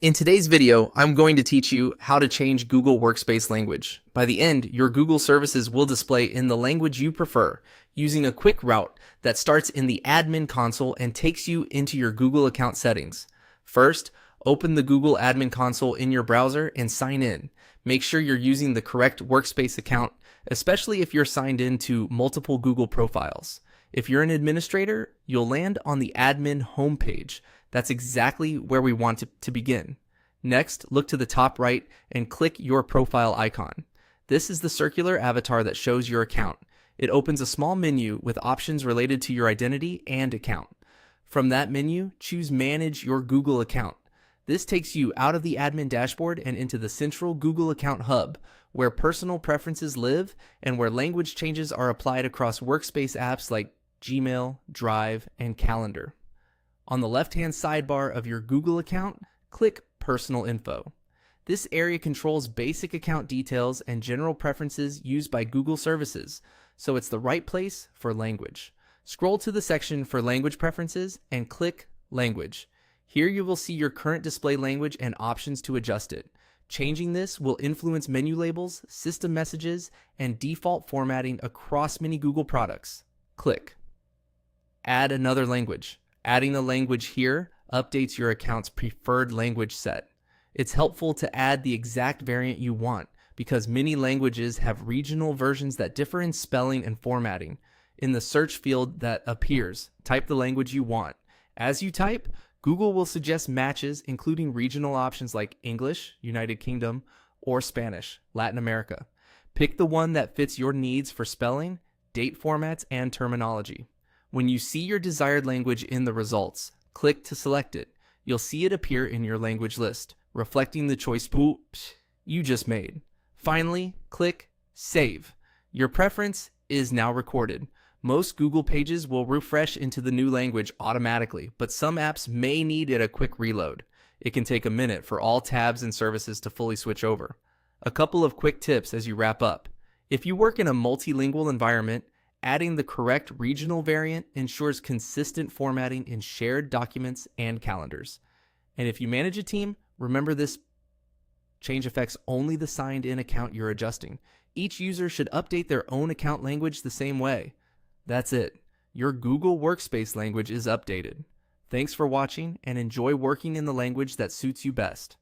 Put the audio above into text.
In today's video, I'm going to teach you how to change Google Workspace language. By the end, your Google services will display in the language you prefer, using a quick route that starts in the admin console and takes you into your Google account settings. First, open the Google admin console in your browser and sign in. Make sure you're using the correct Workspace account, especially if you're signed in to multiple Google profiles. If you're an administrator, you'll land on the admin homepage. That's exactly where we want to begin. Next, look to the top right and click your profile icon. This is the circular avatar that shows your account. It opens a small menu with options related to your identity and account. From that menu, choose Manage Your Google Account. This takes you out of the admin dashboard and into the central Google Account Hub, where personal preferences live and where language changes are applied across Workspace apps like Gmail, Drive, and Calendar. On the left-hand sidebar of your Google account, click Personal Info. This area controls basic account details and general preferences used by Google services, so it's the right place for language. Scroll to the section for language preferences and click Language. Here you will see your current display language and options to adjust it. Changing this will influence menu labels, system messages, and default formatting across many Google products. Click Add another language. Adding the language here updates your account's preferred language set. It's helpful to add the exact variant you want because many languages have regional versions that differ in spelling and formatting. In the search field that appears, type the language you want. As you type, Google will suggest matches including regional options like English, United Kingdom, or Spanish, Latin America. Pick the one that fits your needs for spelling, date formats, and terminology. When you see your desired language in the results, click to select it. You'll see it appear in your language list, reflecting the choice you just made. Finally, click Save. Your preference is now recorded. Most Google pages will refresh into the new language automatically, but some apps may need a quick reload. It can take a minute for all tabs and services to fully switch over. A couple of quick tips as you wrap up. If you work in a multilingual environment, adding the correct regional variant ensures consistent formatting in shared documents and calendars. And if you manage a team, remember this change affects only the signed-in account you're adjusting. Each user should update their own account language the same way. That's it. Your Google Workspace language is updated. Thanks for watching and enjoy working in the language that suits you best.